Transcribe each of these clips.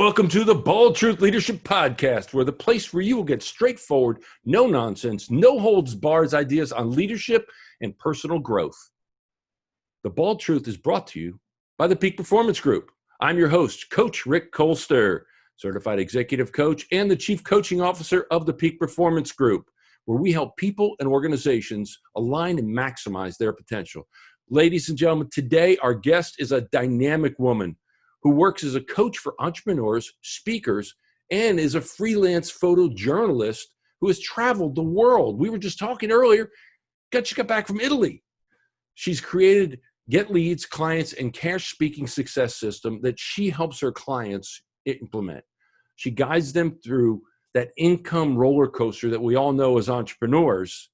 Welcome to the Bold Truth Leadership Podcast, where the place where you will get straightforward, no nonsense, no holds barred ideas on leadership and personal growth. The Bold Truth is brought to you by the Peak Performance Group. I'm your host, Coach Rick Colster, certified executive coach and the chief coaching officer of the Peak Performance Group, where we help people and organizations align and maximize their potential. Ladies and gentlemen, today our guest is a dynamic woman who works as a coach for entrepreneurs, speakers, and is a freelance photojournalist who has traveled the world. We were just talking earlier, she got back from Italy. She's created Get Leads, Clients, and Cash Speaking Success System that she helps her clients implement. She guides them through that income roller coaster that we all know as entrepreneurs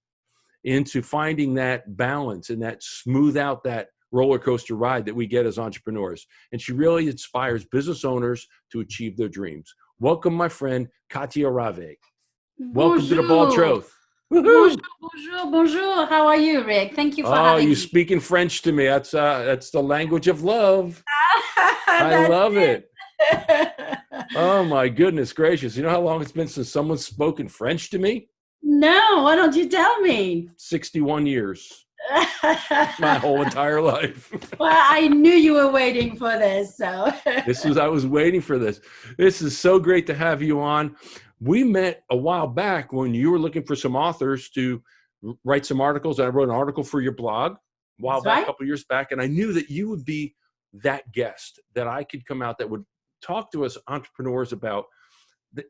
into finding that balance and that smooth out that roller coaster ride that we get as entrepreneurs. And she really inspires business owners to achieve their dreams. Welcome, my friend, Katia Ravé. Welcome to the Bold Truth. Bonjour, bonjour, bonjour. How are you, Rick? Thank you for having me. You speaking French to me. That's the language of love. I love it. Oh, my goodness gracious. You know how long it's been since someone's spoken French to me? No, why don't you tell me? 61 years. My whole entire life. Well, I knew you were waiting for this. So I was waiting for this. This is so great to have you on. We met a while back when you were looking for some authors to write some articles. I wrote an article for your blog a couple of years back, and I knew that you would be that guest that I could come out that would talk to us entrepreneurs about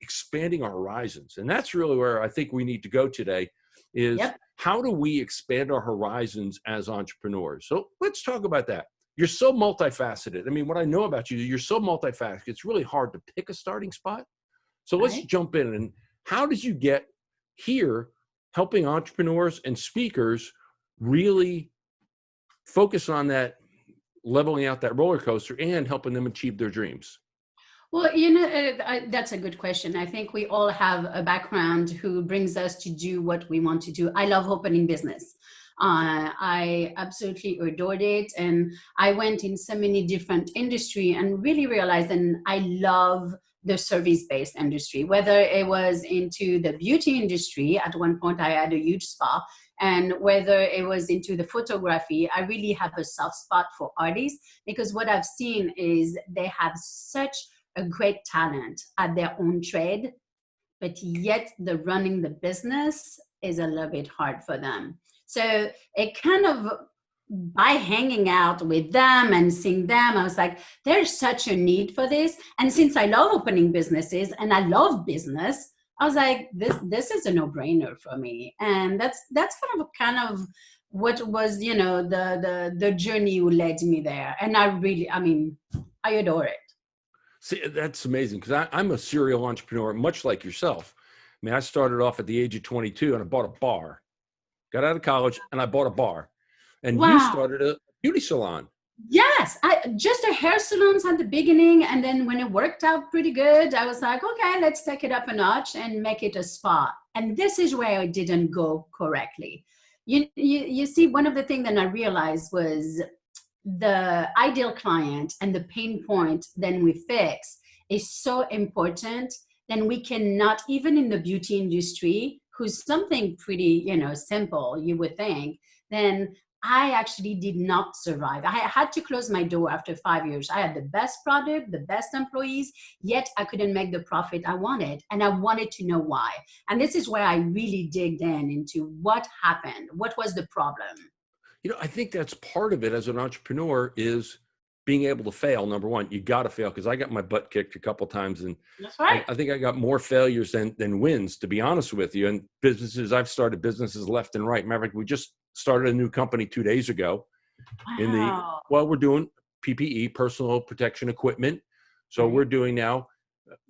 expanding our horizons. And that's really where I think we need to go today is how do we expand our horizons as entrepreneurs? So let's talk about that. You're so multifaceted. I mean, what I know about you, you're so multifaceted. It's really hard to pick a starting spot. So let's jump in. And how did you get here helping entrepreneurs and speakers really focus on that, leveling out that roller coaster and helping them achieve their dreams? Well, that's a good question. I think we all have a background who brings us to do what we want to do. I love opening business. I absolutely adored it. And I went in so many different industries and really realized that I love the service-based industry, whether it was into the beauty industry. At one point, I had a huge spa. And whether it was into the photography, I really have a soft spot for artists because what I've seen is they have such a great talent at their own trade, but yet the running the business is a little bit hard for them. So it kind of, by hanging out with them and seeing them, I was like, there's such a need for this. And since I love opening businesses and I love business, I was like, this is a no-brainer for me. And that's kind of what was, the journey who led me there. And I adore it. See, that's amazing because I'm a serial entrepreneur, much like yourself. I mean, I started off at the age of 22 and I bought a bar. Got out of college and I bought a bar. And you started a beauty salon. Yes, just a hair salons at the beginning. And then when it worked out pretty good, I was like, okay, let's take it up a notch and make it a spa. And this is where I didn't go correctly. You see, one of the things that I realized was the ideal client and the pain point then we fix is so important. Then we cannot, even in the beauty industry, who's something pretty, simple, you would think, then I actually did not survive. I had to close my door after 5 years. I had the best product, the best employees, yet I couldn't make the profit I wanted. And I wanted to know why. And this is where I really digged into what happened. What was the problem? I think that's part of it as an entrepreneur is being able to fail. Number one, you got to fail because I got my butt kicked a couple of times. And that's right. I think I got more failures than wins, to be honest with you. And I've started businesses left and right. Remember, we just started a new company 2 days ago. Wow. We're doing PPE, personal protection equipment. So we're doing now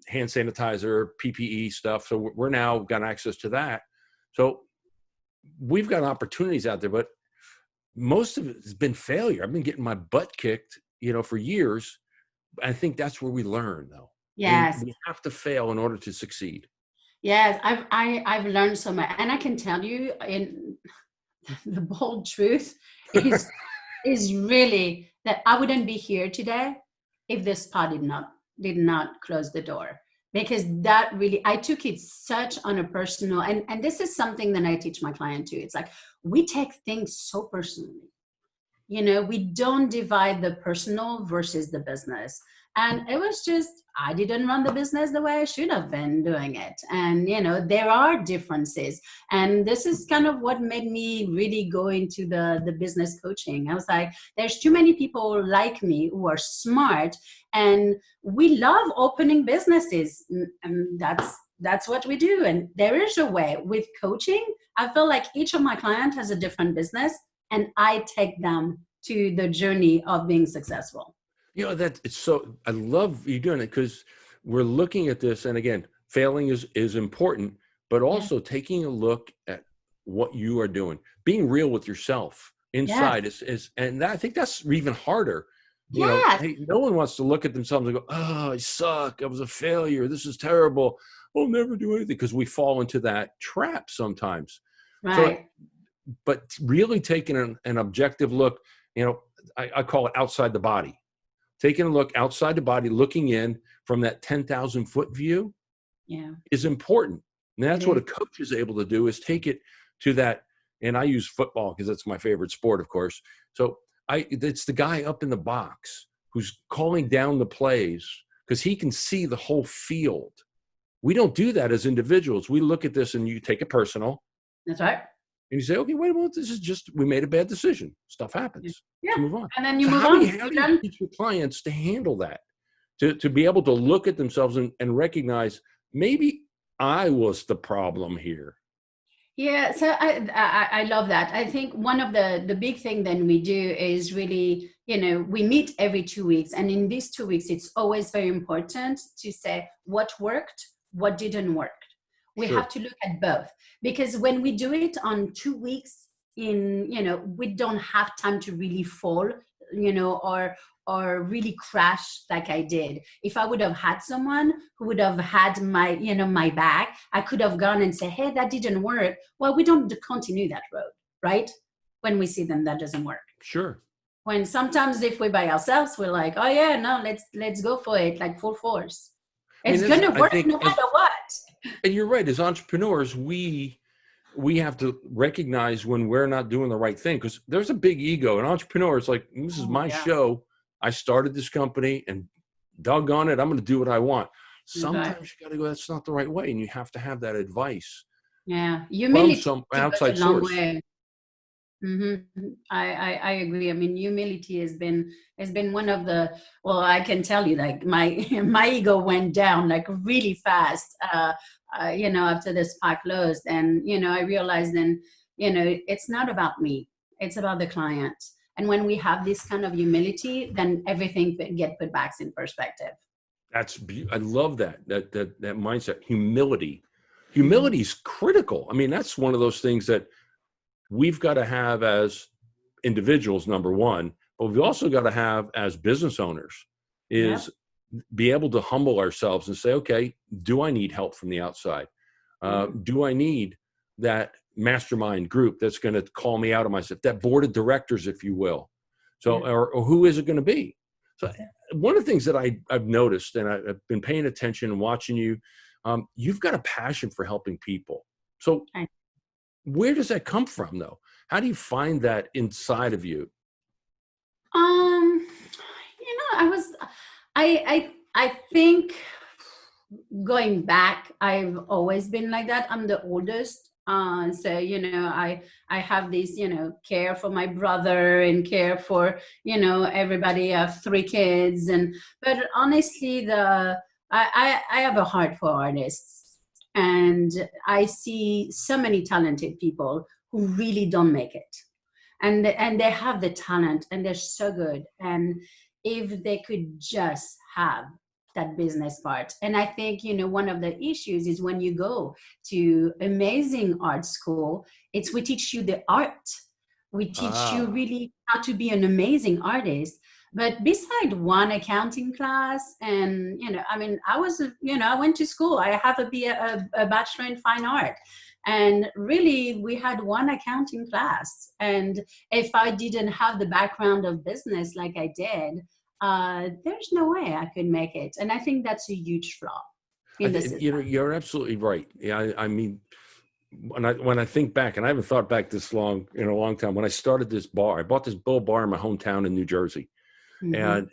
hand sanitizer, PPE stuff. So we're now got access to that. So we've got opportunities out there, but most of it has been failure. I've been getting my butt kicked, for years. I think that's where we learn, though. Yes. We have to fail in order to succeed. Yes, I've learned so much, and I can tell you, in the bold truth is really that I wouldn't be here today if this spa did not did not close the door, because that really, I took it such on a personal, and this is something that I teach my client too. It's like, we take things so personally. We don't divide the personal versus the business. And it was just, I didn't run the business the way I should have been doing it. And, there are differences. And this is kind of what made me really go into the business coaching. I was like, there's too many people like me who are smart, and we love opening businesses. And that's what we do. And there is a way with coaching. I feel like each of my clients has a different business, and I take them to the journey of being successful. I love you doing it, because we're looking at this. And again, failing is important, but also taking a look at what you are doing, being real with yourself inside and I think that's even harder. Hey, no one wants to look at themselves and go, oh, I suck. I was a failure. This is terrible. I'll never do anything, because we fall into that trap sometimes. Right. But really taking an objective look, I call it outside the body. Taking a look outside the body, looking in from that 10,000 foot view is important. And that's what a coach is able to do, is take it to that. And I use football because that's my favorite sport, of course. So it's the guy up in the box who's calling down the plays, because he can see the whole field. We don't do that as individuals. We look at this and you take it personal. That's right. And you say, okay, wait a minute, this is just, we made a bad decision. Stuff happens. Yeah. Move on. And then you move on. How do you teach your clients to handle that? To be able to look at themselves and recognize, maybe I was the problem here. Yeah, so I love that. I think one of the big thing then we do is really, we meet every 2 weeks. And in these 2 weeks, it's always very important to say what worked, what didn't work. We have to look at both, because when we do it on 2 weeks we don't have time to really fall, or really crash like I did. If I would have had someone who would have had my, my back, I could have gone and say, hey, that didn't work. Well, we don't continue that road, right? When we see them, that doesn't work. Sure. When sometimes if we're by ourselves, we're like, oh yeah, no, let's go for it, like full force. It's going to work no matter what. And you're right. As entrepreneurs, we have to recognize when we're not doing the right thing, because there's a big ego. An entrepreneur is like, this is my show. I started this company, and doggone it, I'm going to do what I want. Sometimes you got to go, that's not the right way. And you have to have that advice. Yeah. Humility from some outside source. Mm-hmm. I agree. I mean, humility has been one of the, well, I can tell you, like my ego went down like really fast, after the spark closed. And, I realized then, it's not about me, it's about the client. And when we have this kind of humility, then everything get put back in perspective. I love that mindset. Humility is critical. I mean, that's one of those things that we've got to have as individuals, number one, but we've also got to have as business owners, is be able to humble ourselves and say, okay, do I need help from the outside? Do I need that mastermind group that's going to call me out of myself, that board of directors, if you will? So, or who is it going to be? So one of the things that I've noticed, and I've been paying attention and watching you, you've got a passion for helping people. So where does that come from, though? How do you find that inside of you? I think going back, I've always been like that. I'm the oldest. So, I have this, care for my brother and care for, everybody. I have 3 kids. But honestly, I have a heart for artists. And I see so many talented people who really don't make it. And they have the talent and they're so good. And if they could just have that business part. And I think, one of the issues is when you go to amazing art school, we teach you the art. We teach you really how to be an amazing artist. But beside one accounting class, and, I went to school. I have a bachelor in fine art. And really, we had one accounting class. And if I didn't have the background of business like I did, there's no way I could make it. And I think that's a huge flaw in the system. You know, you're absolutely right. Yeah, I mean, when I think back, and I haven't thought back this long in a long time, when I started this bar, I bought this Bill bar in my hometown in New Jersey. And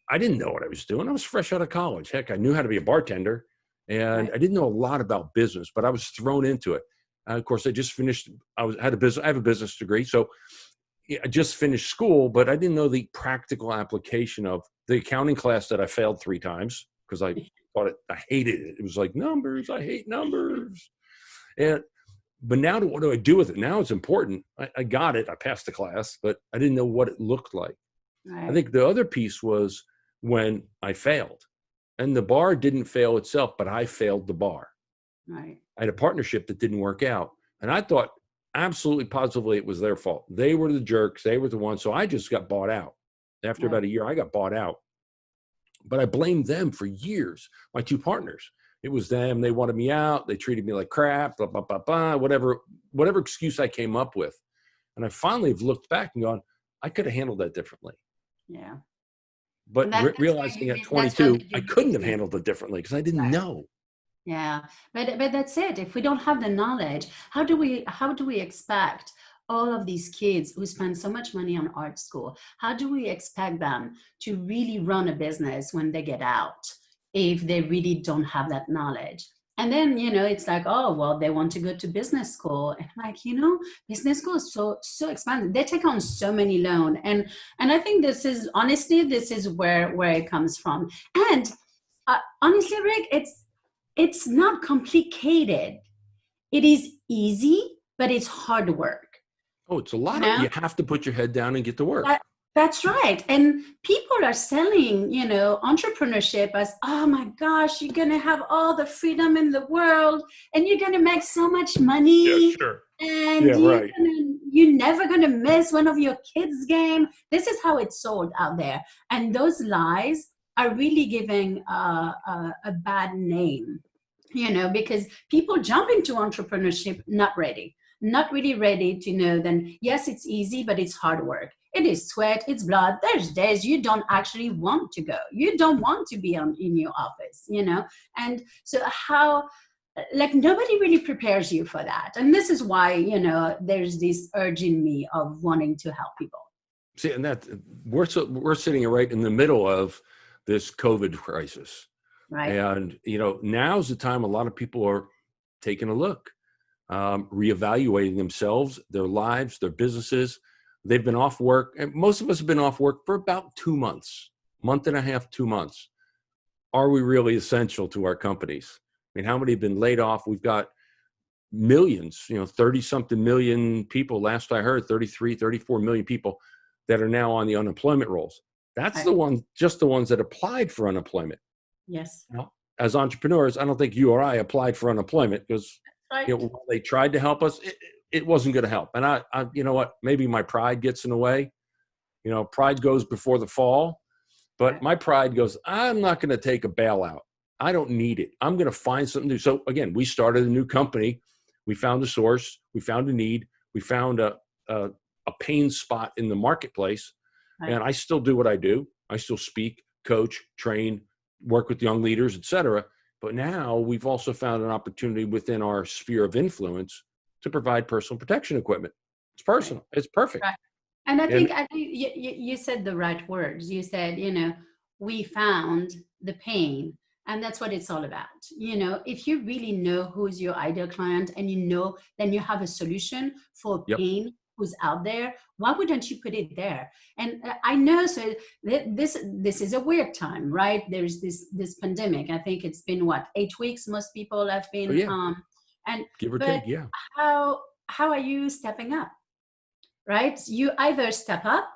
I didn't know what I was doing. I was fresh out of college. Heck, I knew how to be a bartender, and I didn't know a lot about business, but I was thrown into it. Of course, I just finished. I have a business degree, so I just finished school, but I didn't know the practical application of the accounting class that I failed 3 times because I hated it. It was like numbers. I hate numbers. But now what do I do with it? Now it's important. I got it. I passed the class, but I didn't know what it looked like. Right. I think the other piece was when I failed, and the bar didn't fail itself, but I failed the bar. Right. I had a partnership that didn't work out, and I thought absolutely positively it was their fault. They were the jerks. They were the ones. So I just got bought out. After about a year, I got bought out, but I blamed them for years. My 2 partners, it was them. They wanted me out. They treated me like crap, blah, blah, blah, blah, whatever excuse I came up with. And I finally have looked back and gone, I could have handled that differently. Yeah. But realizing at 22, I couldn't have handled it differently because I didn't know. Yeah, but that's it. If we don't have the knowledge, how do we expect all of these kids who spend so much money on art school? How do we expect them to really run a business when they get out if they really don't have that knowledge? And then, it's like, oh, well, they want to go to business school. And I'm like, business school is so expensive. They take on so many loans. And I think this is where it comes from. And honestly, Rick, it's not complicated. It is easy, but it's hard work. Oh, it's a lot. You have to put your head down and get to work. That's right. And people are selling, entrepreneurship as, oh my gosh, you're going to have all the freedom in the world and you're going to make so much money. Yeah, sure. And you're never going to miss one of your kids' game. This is how it's sold out there. And those lies are really giving a bad name, because people jump into entrepreneurship not really ready to know then, yes, it's easy, but it's hard work. It is sweat, it's blood. There's days you don't actually want to go. You don't want to be in your office, And so nobody really prepares you for that. And this is why, there's this urge in me of wanting to help people. See, and we're sitting right in the middle of this COVID crisis. Right. And, now's the time a lot of people are taking a look, reevaluating themselves, their lives, their businesses. They've been off work, and most of us have been off work for about 2 months, month and a half, 2 months. Are we really essential to our companies? I mean, how many have been laid off? We've got millions, 30-something million people. Last I heard, 33, 34 million people that are now on the unemployment rolls. That's just the ones that applied for unemployment. Yes. As entrepreneurs, I don't think you or I applied for unemployment because they tried to help us. It wasn't going to help. And I, you know what, maybe my pride gets in the way. Pride goes before the fall, but my pride goes, I'm not going to take a bailout. I don't need it. I'm going to find something new. So again, we started a new company. We found a source. We found a need. We found a pain spot in the marketplace. Right. And I still do what I do. I still speak, coach, train, work with young leaders, et cetera. But now we've also found an opportunity within our sphere of influence to provide personal protection equipment. It's personal. Right. It's perfect. Right. And I think you said the right words. You said, we found the pain, and that's what it's all about. If you really know who's your ideal client and then you have a solution for pain who's out there, why wouldn't you put it there? And I know, so this is a weird time, right? There's this pandemic. I think it's been 8 weeks? Most people have been, and give or take, yeah. How are you stepping up, right? You either step up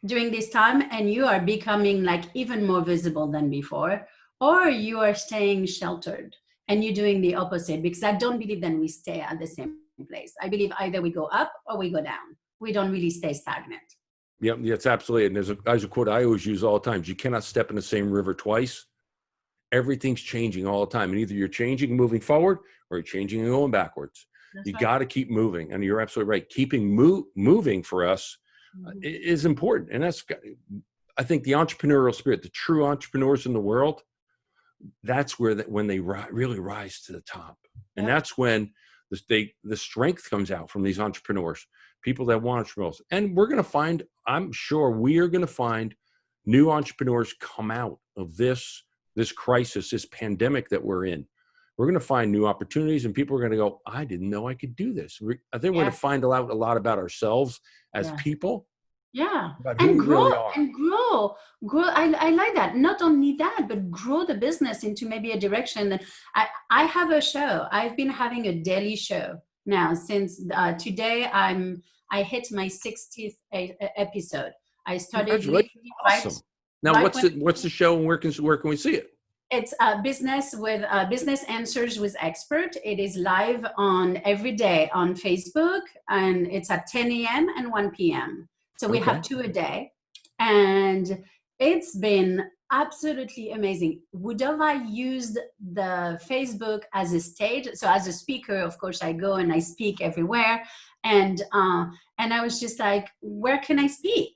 during this time and you are becoming even more visible than before, or you are staying sheltered and you're doing the opposite, because I don't believe that we stay at the same place. I believe either we go up or we go down. We don't really stay stagnant. Yeah, it's absolutely. And there's a quote I always use all the time. You cannot step in the same river twice. Everything's changing all the time. And either you're changing and moving forward, or you're changing and going backwards. That's you got to keep moving. And you're absolutely right. Keeping moving for us is important. And I think the entrepreneurial spirit, the true entrepreneurs in the world, that's where when they really rise to the top. And that's when the strength comes out from these entrepreneurs, people that want entrepreneurs. And we're going to find, I'm sure we are going to find new entrepreneurs come out of this crisis, this pandemic that we're in. We're going to find new opportunities, and people are going to go, I didn't know I could do this. I think we're going to find out a lot about ourselves as people. Yeah. About who And we grow really are. and grow. I like that. Not only that, but grow the business into maybe a direction that I have a show. I've been having a daily show now since today. I hit my 60th episode. I started. Congratulations. Awesome. Now, what's the show, and where can we see it? It's business answers with expert. It is live on every day on Facebook, and it's at 10 a.m. and 1 p.m. So we have 2 a day, and it's been absolutely amazing. Would have I used the Facebook as a stage? So as a speaker, of course, I go and I speak everywhere, and I was just like, where can I speak?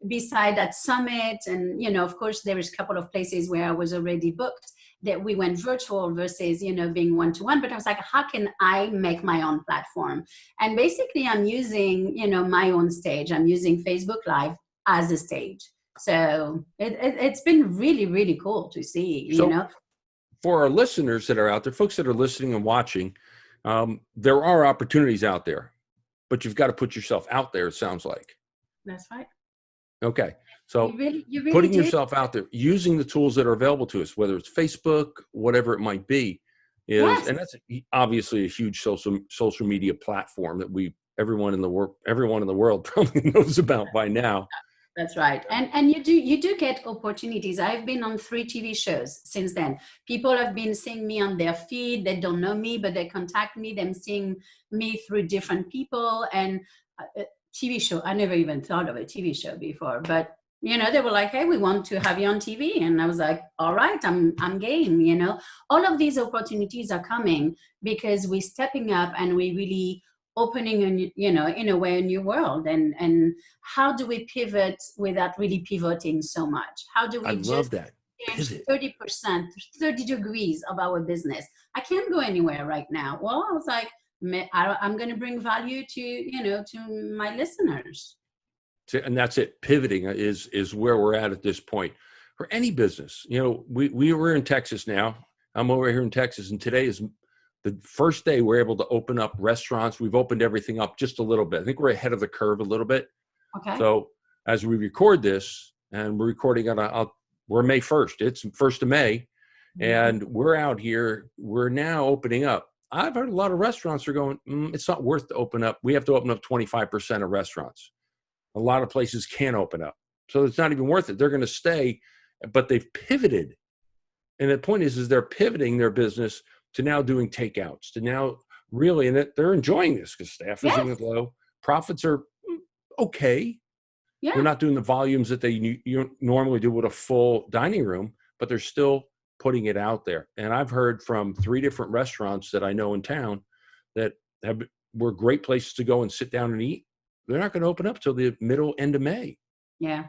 Beside that summit, and of course there is a couple of places where I was already booked that we went virtual versus being one-to-one, but I was like, how can I make my own platform? And basically I'm using my own stage. I'm using Facebook Live as a stage, so it's been really, really cool to see. For our listeners that are out there, folks that are listening and watching, there are opportunities out there, but you've got to put yourself out there, it sounds like. That's right. Okay. So you really putting yourself out there, using the tools that are available to us, whether it's Facebook, whatever it might be, and that's obviously a huge social media platform that everyone in the world probably knows about by now. That's right. And you do get opportunities. I've been on 3 TV shows since then. People have been seeing me on their feed. They don't know me, but they contact me. Them seeing me through different people. And TV show, I never even thought of a TV show before, but they were like, hey, we want to have you on TV. And I was like, all right, I'm game. All of these opportunities are coming because we're stepping up and we really opening in a way a new world. And how do we pivot without really pivoting so much? How do we love that. change 30%, 30 degrees of our business? I can't go anywhere right now. Well, I was like, I'm going to bring value to my listeners. And that's it. Pivoting is where we're at this point for any business. We were in Texas now. I'm over here in Texas, and today is the first day we're able to open up restaurants. We've opened everything up just a little bit. I think we're ahead of the curve a little bit. Okay. So as we record this, and we're recording on we're May 1st. It's 1st of May, and we're out here. We're now opening up. I've heard a lot of restaurants are going, it's not worth to open up. We have to open up 25% of restaurants. A lot of places can't open up. So it's not even worth it. They're going to stay, but they've pivoted. And the point is they're pivoting their business to now doing takeouts, to now really, and they're enjoying this because staff isn't low. Profits are okay. Yeah. They're not doing the volumes that you normally do with a full dining room, but they're still putting it out there. And I've heard from 3 different restaurants that I know in town that were great places to go and sit down and eat. They're not going to open up till the end of May. Yeah.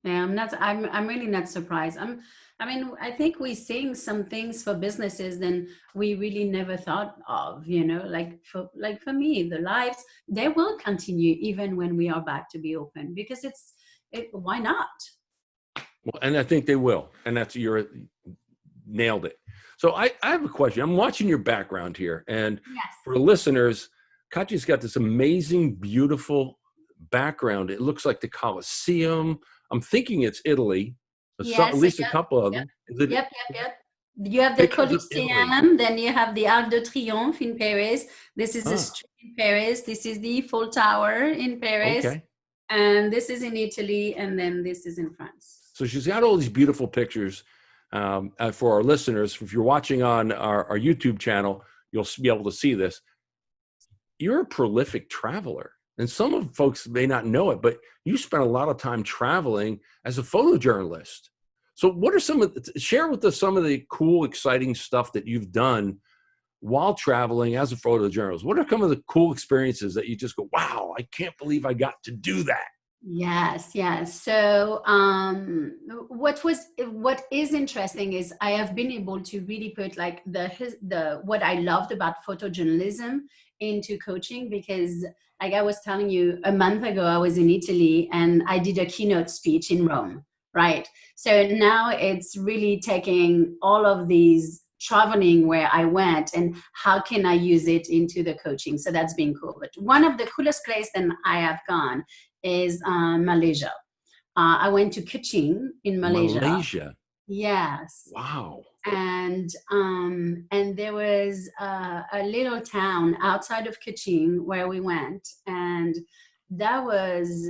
I'm really not surprised. I think we're seeing some things for businesses than we really never thought of, like for me, the lives, they will continue even when we are back to be open because why not? Well, and I think they will. And nailed it. So I have a question. I'm watching your background here, and for the listeners, Katia's got this amazing, beautiful background. It looks like the Colosseum. I'm thinking it's Italy. At least a couple of them. Yep. You have the Colosseum, then you have the Arc de Triomphe in Paris. This is the street in Paris. This is the Eiffel Tower in Paris. Okay. And this is in Italy, and then this is in France. So she's got all these beautiful pictures. For our listeners, if you're watching on our YouTube channel, you'll be able to see this. You're a prolific traveler, and some of folks may not know it, but you spent a lot of time traveling as a photojournalist. So what are share with us some of the cool, exciting stuff that you've done while traveling as a photojournalist? What are some of the cool experiences that you just go, wow, I can't believe I got to do that? Yes, yes. So what is interesting is I have been able to really put like the what I loved about photojournalism into coaching, because like I was telling you a month ago, I was in Italy and I did a keynote speech in Rome, right? So now it's really taking all of these traveling where I went and how can I use it into the coaching. So that's been cool. But one of the coolest places that I have gone is Malaysia. I went to Kuching in Malaysia. Malaysia. Yes. Wow. And there was a little town outside of Kuching where we went, and that was,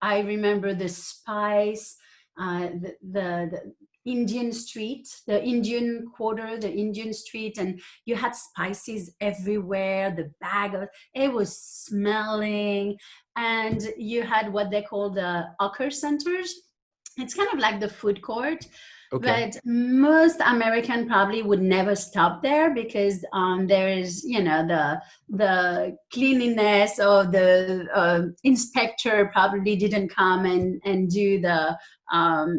I remember the spice, the Indian street, the Indian quarter, the Indian street, and you had spices everywhere. The bag of it was smelling, and you had what they call the hawker centers. It's kind of like the food court, Okay. but most American probably would never stop there because there is, you know, the cleanliness of the inspector probably didn't come and do the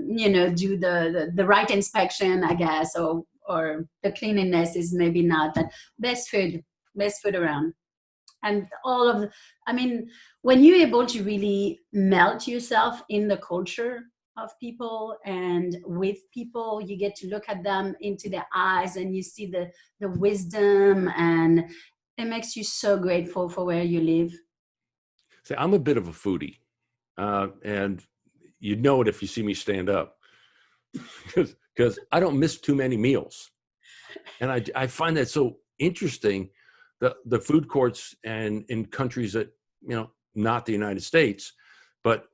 you know, do the right inspection, I guess, or the cleanliness is maybe not that best food around. And all of I mean, when you're able to really melt yourself in the culture of people and with people, you get to look at them into their eyes and you see the wisdom, and it makes you so grateful for where you live. See, I'm a bit of a foodie, and you know it if you see me stand up, because I don't miss too many meals, and I find that so interesting. The food courts and in countries that, you know, not the United States, but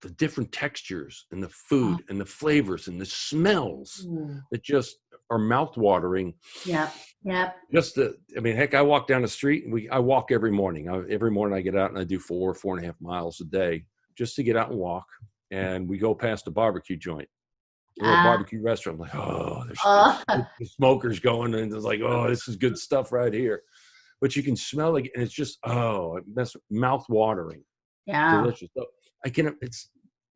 the different textures and the Oh, food and the flavors and the smells mm. that just are mouth-watering. Yeah, yeah. I mean, heck, I walk down the street. I walk every morning. Every morning I get out and I do 4.5 miles a day just to get out and walk. And we go past a barbecue joint or a Ah, barbecue restaurant. I'm like, oh, there's oh, the smokers going, and it's like, oh, this is good stuff right here. But you can smell it, and it's just, oh, that's mouth-watering, yeah. delicious. So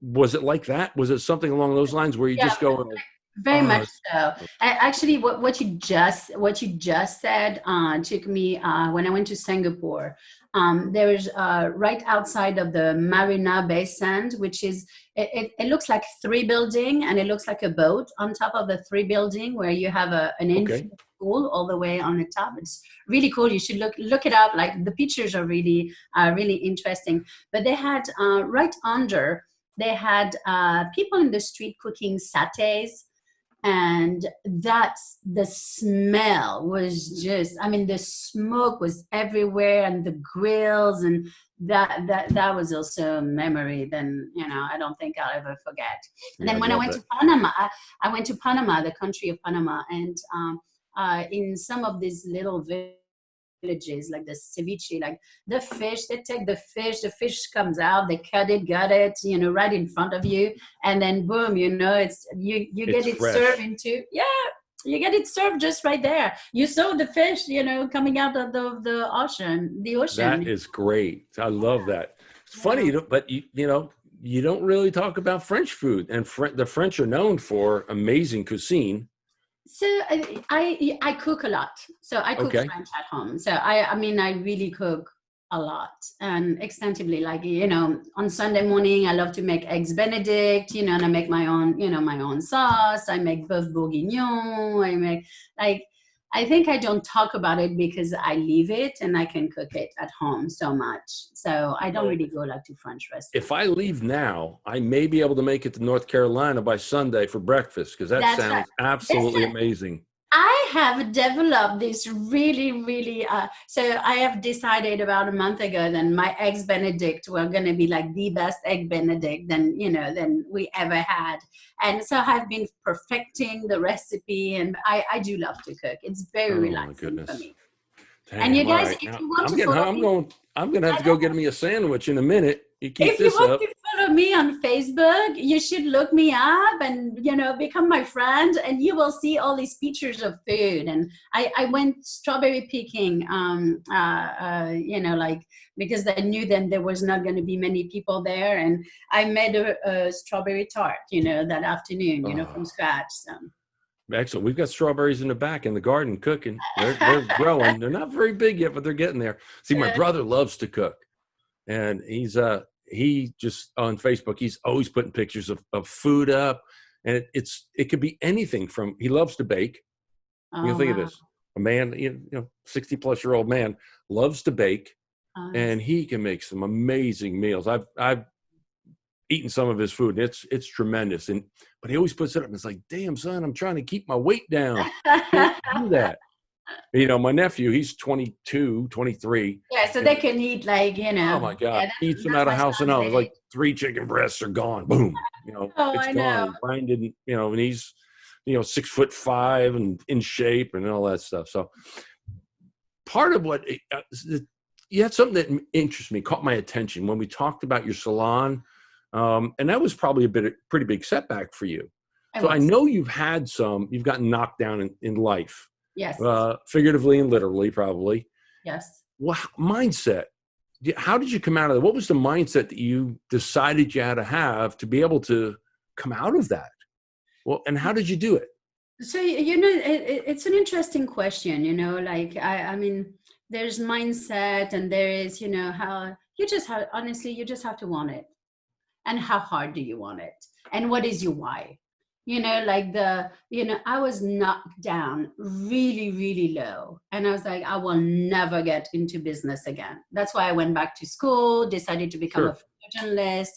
was it like that? Was it something along those lines where you Yeah, just go and like, very oh, much so. Actually, what you just said took me when I went to Singapore. There is right outside of the Marina Bay Sand, which is it looks like three building, and it looks like a boat on top of the three building where you have an okay, infinite pool all the way on the top. It's really cool. You should look it up. Like the pictures are really interesting. But they had right under. They had people in the street cooking satays, and that's the smell was just, I mean, the smoke was everywhere and the grills, and that was also a memory then, you know, I don't think I'll ever forget. And yeah, then I'd when I love went that. to Panama, I went to Panama, the country of Panama, and in some of these little villages like the ceviche, like the fish, they take the fish comes out, they cut it, gut it, you know, right in front of you, and then boom, you know, it's you It's get it served fresh. into, yeah, you get it served just right there. You saw the fish, you know, coming out of the That ocean. is great. I love that. It's Yeah. funny, but you know, you don't really talk about French food, and the French are known for amazing cuisine. So I cook a lot. So I cook Okay, French at home. So I mean I really cook a lot and extensively. Like, you know, on Sunday morning I love to make eggs Benedict. You know, and I make my own, you know, my own sauce. I make boeuf bourguignon. I make, like, I think I don't talk about it because I leave it and I can cook it at home so much. So I don't well, really go like to French if restaurants. I leave now, I may be able to make it to North Carolina by Sunday for breakfast, because that That's right. sounds absolutely amazing. I have developed this really, so I have decided about a month ago that my eggs Benedict were going to be like the best egg Benedict than, you know, than we ever had. And so I've been perfecting the recipe, and I do love to cook. It's very Oh my relaxing for goodness. me. And you Damn. All guys, right. if Now you want I'm to getting follow hungry. me, I'm gonna have to go get me a sandwich in a minute. You keep if you this want up. to follow me on Facebook, you should look me up and, become my friend, and you will see all these pictures of food. And I went strawberry picking, because I knew then there was not going to be many people there. And I made a strawberry tart, that afternoon, from scratch. So. Excellent. We've got strawberries in the back in the garden cooking. They're growing. They're not very big yet, but they're getting there. See, my brother loves to cook, and he just on Facebook, he's always putting pictures of food up, and it could be anything from, he loves to bake. Think of this, a man, 60-plus-year-old man loves to bake, and he can make some amazing meals. I've eaten some of his food, and it's tremendous. But he always puts it up, and it's like, damn, son, I'm trying to keep my weight down. Can't do that. My nephew, he's 22, 23. Yeah, so they can eat Oh my God. Eats them out of house and home. Like 3 chicken breasts are gone. Boom. It's gone. Brian didn't, and he's, 6'5" and in shape and all that stuff. So part of what, you had something that interests me, caught my attention when we talked about your salon. And that was probably a pretty big setback for you. So I know you've gotten knocked down in life. Yes. Figuratively and literally, probably. Yes. Well, mindset. How did you come out of that? What was the mindset that you decided you had to have to be able to come out of that? Well, and how did you do it? So, it's an interesting question, I mean, there's mindset, and there is, how you just have to want it. And how hard do you want it? And what is your why? I was knocked down really, really low. And I was like, I will never get into business again. That's why I went back to school, decided to become a journalist.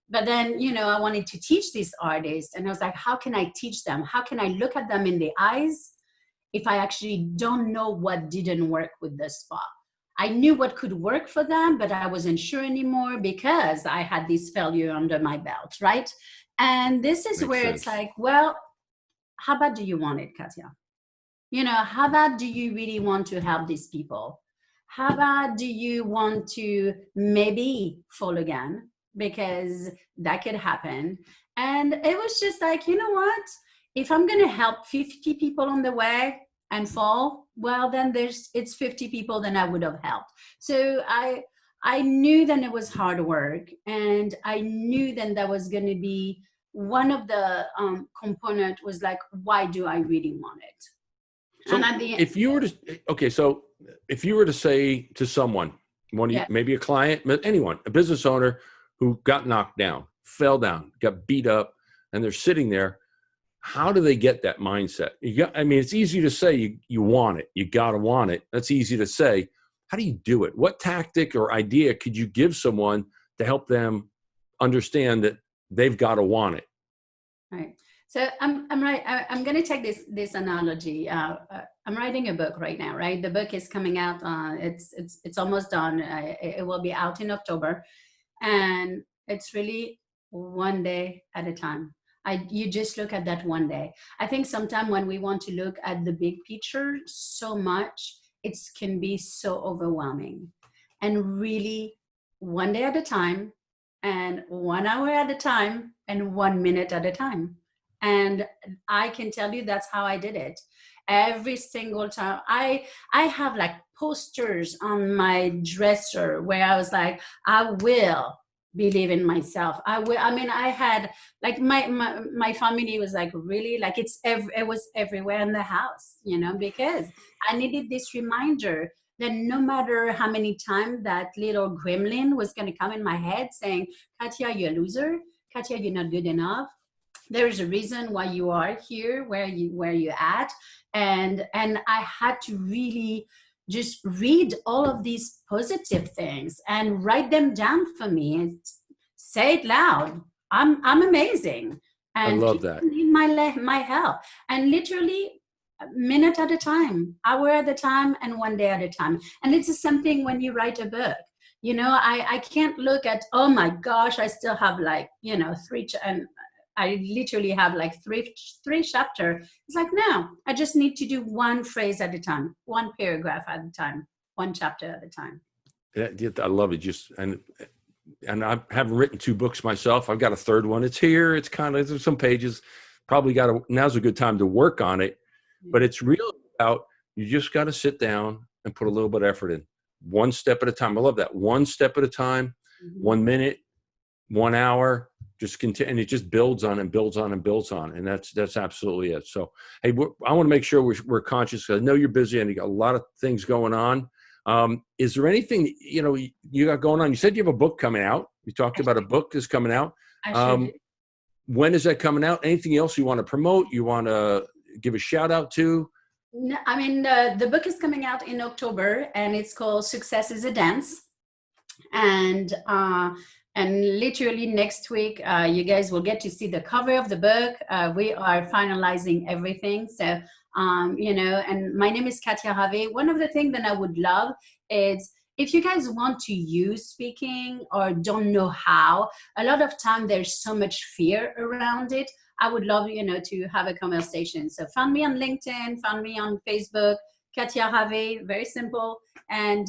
But then, I wanted to teach these artists. And I was like, how can I teach them? How can I look at them in the eyes if I actually don't know what didn't work with this spa? I knew what could work for them, but I wasn't sure anymore because I had this failure under my belt, right? And this is where it's like, well, how bad do you want it, Katia? How bad do you really want to help these people? How bad do you want to maybe fall again? Because that could happen. And it was just like, you know what? If I'm going to help 50 people on the way and fall, well, then it's 50 people that I would have helped. So I knew that it was hard work, and I knew then that was going to be one of the component was like, why do I really want it? So and at the end, if you were to say to someone, maybe a client, anyone, a business owner who got knocked down, fell down, got beat up, and they're sitting there, how do they get that mindset? It's easy to say you want it. You got to want it. That's easy to say. How do you do it? What tactic or idea could you give someone to help them understand that they've got to want it? Right. So I'm right. I'm going to take this analogy. I'm writing a book right now, right? The book is coming out. It's almost done. It will be out in October. And it's really one day at a time. You just look at that one day. I think sometimes when we want to look at the big picture so much, it can be so overwhelming. And really, one day at a time, and 1 hour at a time, and 1 minute at a time. And I can tell you that's how I did it. Every single time. I have like posters on my dresser where I was like, I will believe in myself. I had like my family was like, really, like it was everywhere in the house, because I needed this reminder that no matter how many times that little gremlin was going to come in my head saying, Katia, you're a loser. Katia, you're not good enough. There is a reason why you are here, where you're at. And I had to really just read all of these positive things and write them down for me and say it loud. I'm amazing. And I love that. Need my help. And literally a minute at a time, hour at a time, and 1 day at a time. And it's the same thing when you write a book. I can't look at, oh my gosh, I still have like, 3, and I literally have like three chapters. It's like, no, I just need to do one phrase at a time, one paragraph at a time, one chapter at a time. I love it. And and I haven't written 2 books myself. I've got a third one. It's here. It's kind of, there's some pages. Probably now's a good time to work on it. But it's really about, you just got to sit down and put a little bit of effort in. One step at a time. I love that. One step at a time, 1 minute, 1 hour, just continue. And it just builds on and builds on and builds on. And that's absolutely it. So, hey, I want to make sure we're conscious, because I know you're busy and you got a lot of things going on. Is there anything, you got going on? You said you have a book coming out. You talked about a book that's coming out. When is that coming out? Anything else you want to promote? You want to give a shout out to? No, I mean, the book is coming out in October, and it's called Success is a Dance. And literally next week, you guys will get to see the cover of the book. We are finalizing everything. So, and my name is Katia Ravé. One of the things that I would love is, if you guys want to use speaking or don't know how, a lot of time there's so much fear around it. I would love, to have a conversation. So find me on LinkedIn, find me on Facebook, Katia Ravé, very simple. And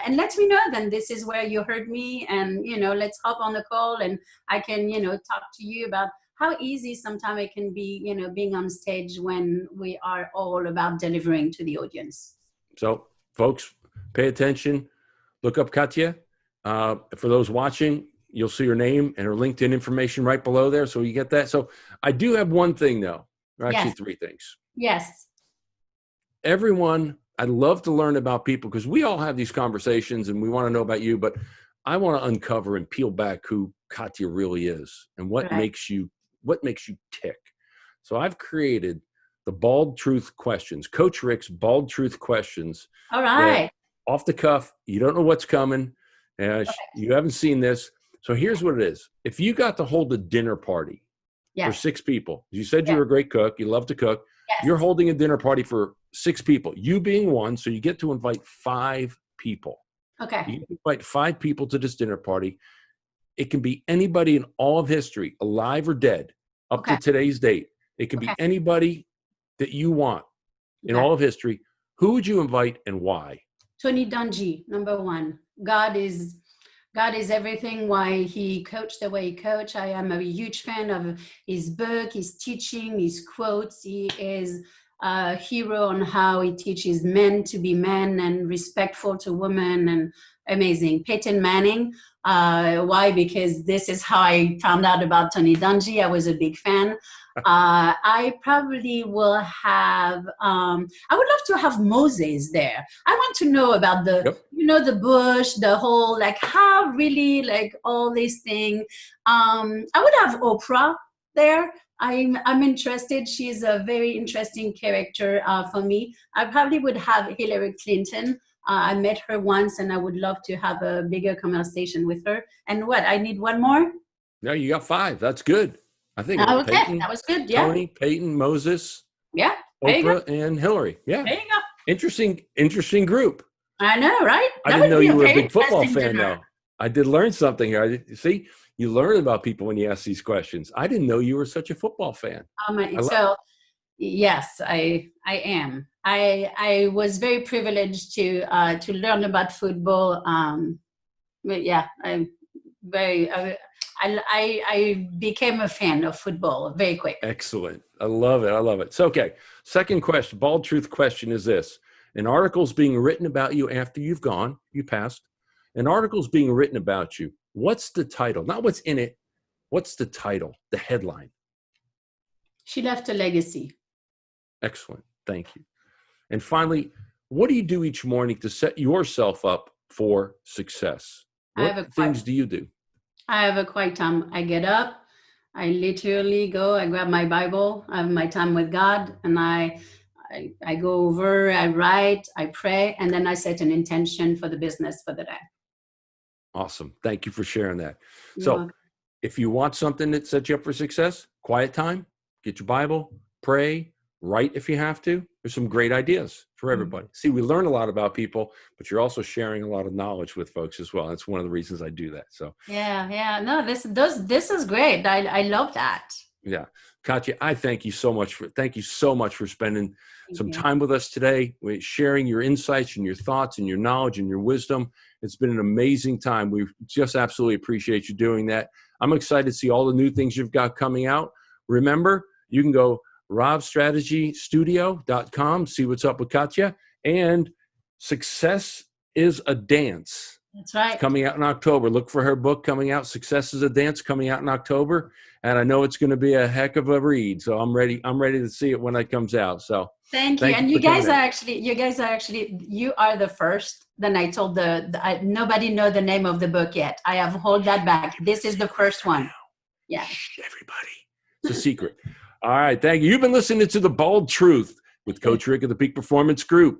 let me know then this is where you heard me, and, let's hop on the call, and I can, talk to you about how easy sometimes it can be, being on stage when we are all about delivering to the audience. So folks, pay attention, look up Katia. For those watching, you'll see her name and her LinkedIn information right below there. So you get that. So I do have one thing though, or actually 3 things. Yes. Everyone, I'd love to learn about people, because we all have these conversations and we want to know about you, but I want to uncover and peel back who Katia really is and what makes you tick. So I've created the Bald Truth Questions, Coach Rick's Bald Truth Questions. All right. Off the cuff, you don't know what's coming. You haven't seen this. So here's what it is. If you got to hold a dinner party for 6 people, you said you were a great cook, you love to cook. Yes. You're holding a dinner party for 6 people, you being one. So you get to invite 5 people. Okay. You invite 5 people to this dinner party. It can be anybody in all of history, alive or dead, up to today's date. It can be anybody that you want in all of history. Who would you invite and why? Tony Dungy, number 1. God is everything. Why he coached the way he coached. I am a huge fan of his book, his teaching, his quotes. He is a hero on how he teaches men to be men and respectful to women, and amazing. Peyton Manning. Why? Because this is how I found out about Tony Dungy. I was a big fan. I probably will have, I would love to have Moses there. I want to know about the, the bush, the whole, how really, all these things. I would have Oprah there. I'm interested. She's a very interesting character for me. I probably would have Hillary Clinton. I met her once, and I would love to have a bigger conversation with her. And I need one more? No, you got 5. That's good. I think Peyton, that was good. Yeah. Tony, Peyton, Moses, Oprah, and Hillary. Yeah. There you go. Interesting group. I know, right? I didn't know you were a big football fan, though. I did learn something here. See, you learn about people when you ask these questions. I didn't know you were such a football fan. Yes, I am. I was very privileged to learn about football. But yeah, I became a fan of football very quick. Excellent. I love it. So, okay. Second question, Bald Truth question is this. An article's being written about you after you've gone, you passed. An article's being written about you. What's the title? Not what's in it. What's the title, the headline? She left a legacy. Excellent. Thank you. And finally, what do you do each morning to set yourself up for success? What things do you do? I have a quiet time. I get up, I literally go, I grab my Bible, I have my time with God, and I go over, I write, I pray, and then I set an intention for the business for the day. Awesome. Thank you for sharing that. So if you want something that sets you up for success, quiet time, get your Bible, pray, write if you have to. There's some great ideas for everybody. See, we learn a lot about people, but you're also sharing a lot of knowledge with folks as well. That's one of the reasons I do that. So yeah. No, this is great. I love that. Yeah. Katia, I thank you so much for spending Thank some you. time with us today, sharing your insights and your thoughts and your knowledge and your wisdom. It's been an amazing time. We just absolutely appreciate you doing that. I'm excited to see all the new things you've got coming out. Remember, you can go ravstrategystudio.com, see what's up with Katia, and Success is a Dance. That's It's right. coming out in October. Look for her book coming out, Success is a Dance, coming out in October. And I know it's going to be a heck of a read. So I'm ready to see it when it comes out. So Thank you. thank you And for coming in. you are the first. Then I told nobody know the name of the book yet. I have hold that back. This is the first one. Yeah. Shh, everybody. It's a secret. All right. Thank you. You've been listening to The Bald Truth with Coach Rick of the Peak Performance Group,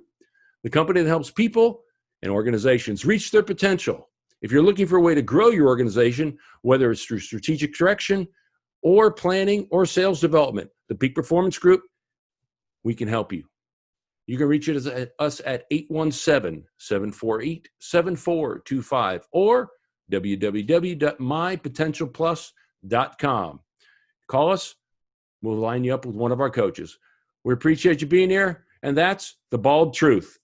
the company that helps people and organizations reach their potential. If you're looking for a way to grow your organization, whether it's through strategic direction or planning or sales development, the Peak Performance Group, we can help you. You can reach us at 817-748-7425 or www.mypotentialplus.com. Call us. We'll line you up with one of our coaches. We appreciate you being here, and that's The Bald Truth.